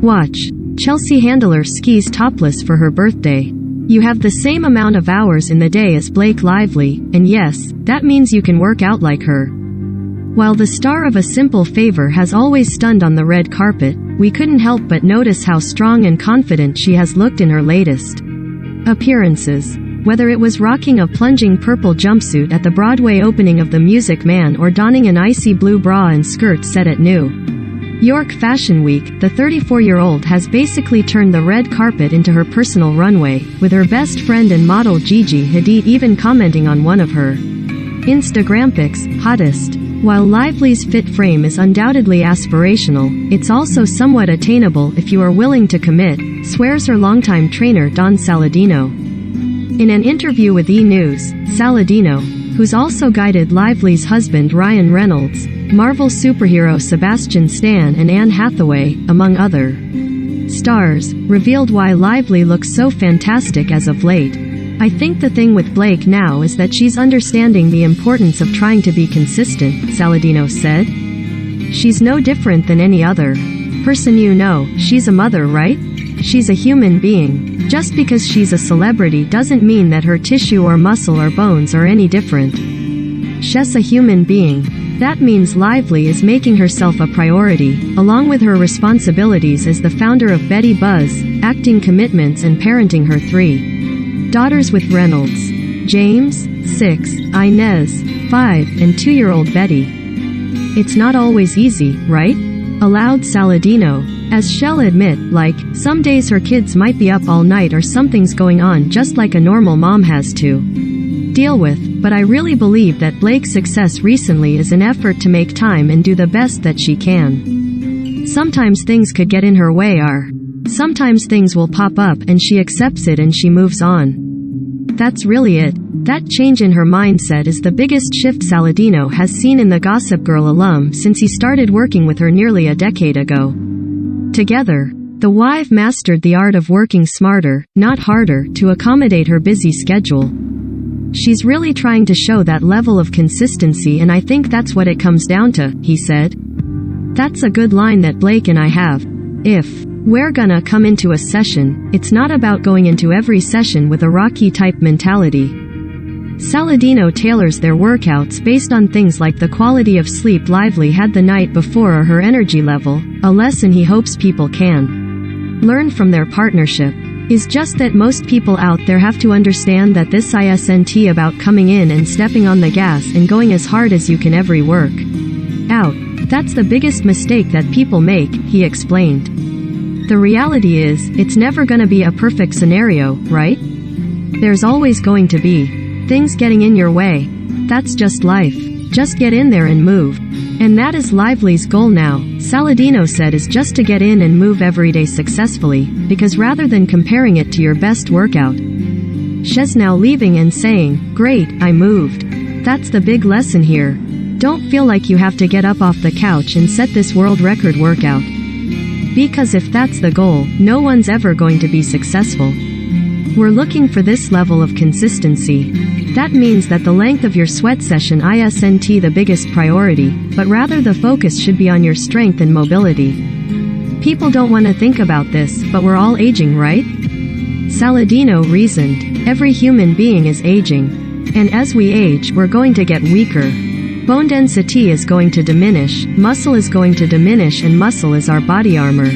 Watch. Chelsea Handler skis topless for her birthday. You have the same amount of hours in the day as Blake Lively, and yes, that means you can work out like her. While the star of A Simple Favor has always stunned on the red carpet, we couldn't help but notice how strong and confident she has looked in her latest appearances. Whether it was rocking a plunging purple jumpsuit at the Broadway opening of The Music Man or donning an icy blue bra and skirt set at New York Fashion Week, the 34-year-old has basically turned the red carpet into her personal runway, with her best friend and model Gigi Hadid even commenting on one of her Instagram pics, hottest. While Lively's fit frame is undoubtedly aspirational, it's also somewhat attainable if you are willing to commit, swears her longtime trainer Don Saladino. In an interview with E! News, Saladino, who's also guided Lively's husband Ryan Reynolds, Marvel superhero Sebastian Stan and Anne Hathaway, among other stars, revealed why Lively looks so fantastic as of late. I think the thing with Blake now is that she's understanding the importance of trying to be consistent, Saladino said. She's no different than any other person you know. She's a mother, right? She's a human being. Just because she's a celebrity doesn't mean that her tissue or muscle or bones are any different. She's a human being. That means Lively is making herself a priority, along with her responsibilities as the founder of Betty Buzz, acting commitments and parenting her 3 daughters with Reynolds. James, 6, Inez, 5, and 2-year-old Betty. It's not always easy, right? Allowed Saladino. As she'll admit, like, some days her kids might be up all night or something's going on just like a normal mom has to deal with, but I really believe that Blake's success recently is an effort to make time and do the best that she can. Sometimes things could get in her way sometimes things will pop up and she accepts it and she moves on. That's really it. That change in her mindset is the biggest shift Saladino has seen in the Gossip Girl alum since he started working with her nearly a decade ago. Together, the wife mastered the art of working smarter, not harder, to accommodate her busy schedule. She's really trying to show that level of consistency, and I think that's what it comes down to, he said. That's a good line that Blake and I have. If we're gonna come into a session, it's not about going into every session with a Rocky-type mentality. Saladino tailors their workouts based on things like the quality of sleep Lively had the night before or her energy level, a lesson he hopes people can learn from their partnership. Is just that most people out there have to understand that this isn't about coming in and stepping on the gas and going as hard as you can every work out. That's the biggest mistake that people make, he explained. The reality is, it's never gonna be a perfect scenario, right? There's always going to be things getting in your way. That's just life. Just get in there and move. And that is Lively's goal now, Saladino said, is just to get in and move every day successfully, because rather than comparing it to your best workout, she's now leaving and saying, great, I moved. That's the big lesson here. Don't feel like you have to get up off the couch and set this world record workout. Because if that's the goal, no one's ever going to be successful. We're looking for this level of consistency. That means that the length of your sweat session isn't the biggest priority, but rather the focus should be on your strength and mobility. People don't want to think about this, but we're all aging, right? Saladino reasoned. Every human being is aging. And as we age, we're going to get weaker. Bone density is going to diminish, muscle is going to diminish, and muscle is our body armor.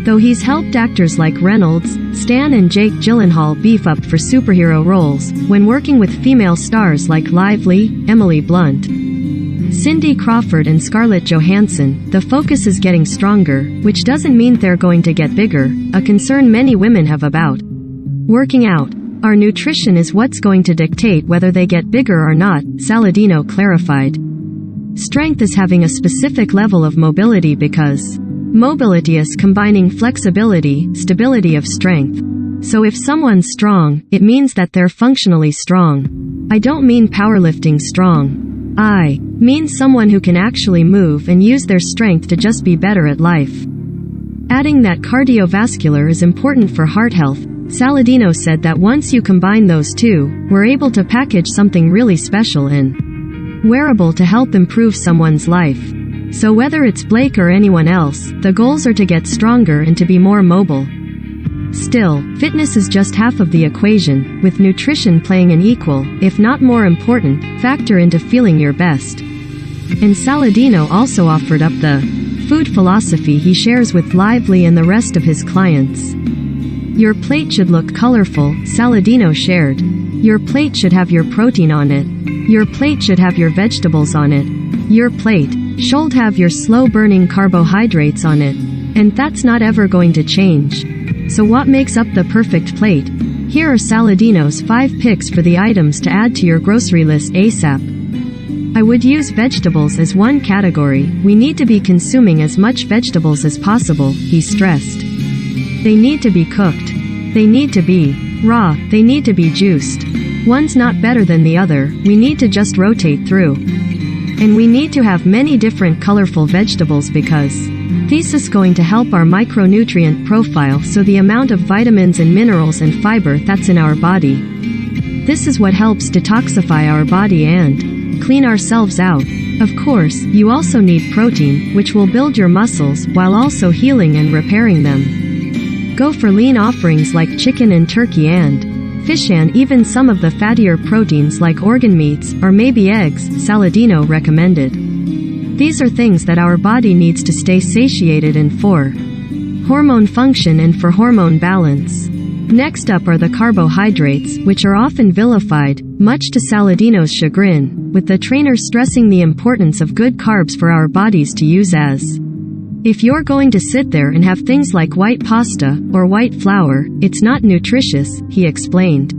Though he's helped actors like Reynolds, Stan and Jake Gyllenhaal beef up for superhero roles, when working with female stars like Lively, Emily Blunt, Cindy Crawford and Scarlett Johansson, the focus is getting stronger, which doesn't mean they're going to get bigger, a concern many women have about working out. Our nutrition is what's going to dictate whether they get bigger or not, Saladino clarified. Strength is having a specific level of mobility because mobility is combining flexibility, stability of strength. So if someone's strong, it means that they're functionally strong. I don't mean powerlifting strong. I mean someone who can actually move and use their strength to just be better at life. Adding that cardiovascular is important for heart health, Saladino said that once you combine those two, we're able to package something really special and wearable to help improve someone's life. So whether it's Blake or anyone else, the goals are to get stronger and to be more mobile. Still, fitness is just half of the equation, with nutrition playing an equal, if not more important, factor into feeling your best. And Saladino also offered up the food philosophy he shares with Lively and the rest of his clients. Your plate should look colorful, Saladino shared. Your plate should have your protein on it. Your plate should have your vegetables on it. Your plate should have your slow-burning carbohydrates on it. And that's not ever going to change. So what makes up the perfect plate? Here are Saladino's 5 picks for the items to add to your grocery list ASAP. I would use vegetables as one category. We need to be consuming as much vegetables as possible, he stressed. They need to be cooked. They need to be raw. They need to be juiced. One's not better than the other, we need to just rotate through. And we need to have many different colorful vegetables because this is going to help our micronutrient profile, so the amount of vitamins and minerals and fiber that's in our body. This is what helps detoxify our body and clean ourselves out. Of course, you also need protein, which will build your muscles, while also healing and repairing them. Go for lean offerings like chicken and turkey and fish, and even some of the fattier proteins like organ meats, or maybe eggs, Saladino recommended. These are things that our body needs to stay satiated and for hormone function and for hormone balance. Next up are the carbohydrates, which are often vilified, much to Saladino's chagrin, with the trainer stressing the importance of good carbs for our bodies to use as. If you're going to sit there and have things like white pasta, or white flour, it's not nutritious, he explained.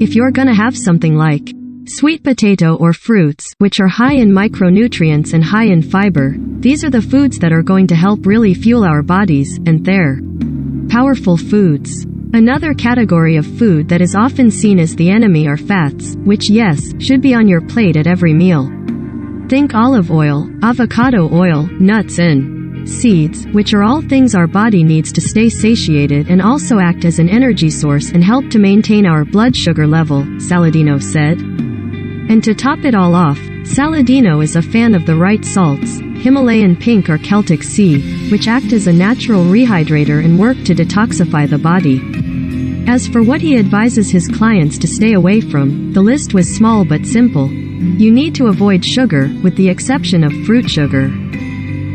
If you're gonna have something like sweet potato or fruits, which are high in micronutrients and high in fiber, these are the foods that are going to help really fuel our bodies, and they're powerful foods. Another category of food that is often seen as the enemy are fats, which yes, should be on your plate at every meal. Think olive oil, avocado oil, nuts and seeds, which are all things our body needs to stay satiated and also act as an energy source and help to maintain our blood sugar level, Saladino said. And to top it all off, Saladino is a fan of the right salts, Himalayan pink or Celtic sea, which act as a natural rehydrator and work to detoxify the body. As for what he advises his clients to stay away from, the list was small but simple. You need to avoid sugar, with the exception of fruit sugar.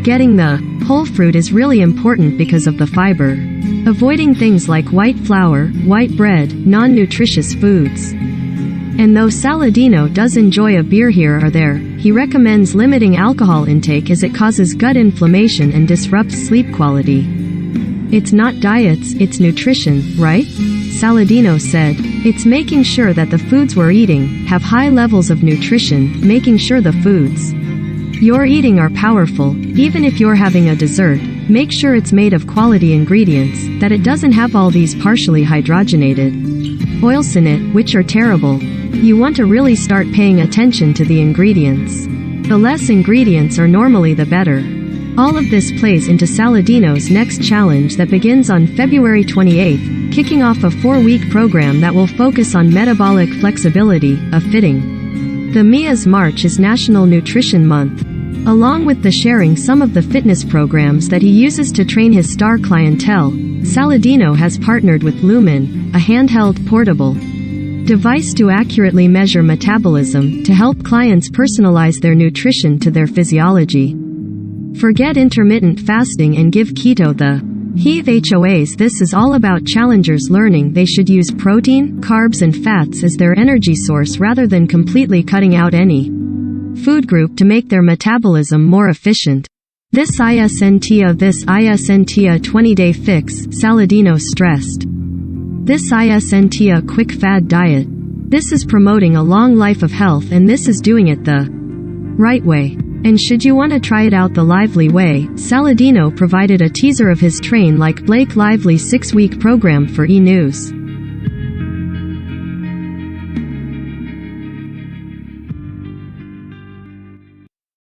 Getting the whole fruit is really important because of the fiber. Avoiding things like white flour, white bread, non-nutritious foods. And though Saladino does enjoy a beer here or there, he recommends limiting alcohol intake as it causes gut inflammation and disrupts sleep quality. It's not diets, it's nutrition, right? Saladino said. It's making sure that the foods we're eating have high levels of nutrition, making sure the foods you're eating are powerful. Even if you're having a dessert, make sure it's made of quality ingredients, that it doesn't have all these partially hydrogenated oils in it, which are terrible. You want to really start paying attention to the ingredients. The less ingredients are normally the better. All of this plays into Saladino's next challenge that begins on February 28th, kicking off a 4-week program that will focus on metabolic flexibility, a fitting. The MIA's March is National Nutrition Month. Along with the sharing some of the fitness programs that he uses to train his star clientele, Saladino has partnered with Lumen, a handheld portable device to accurately measure metabolism to help clients personalize their nutrition to their physiology. Forget intermittent fasting and give keto the heave HOAs. This is all about challengers learning they should use protein, carbs and fats as their energy source rather than completely cutting out any food group to make their metabolism more efficient. This isn't a 20-day fix, Saladino stressed. This isn't a quick fad diet. This is promoting a long life of health, and this is doing it the right way. And should you want to try it out the Lively way, Saladino provided a teaser of his Train Like Blake Lively 6-week program for E! News.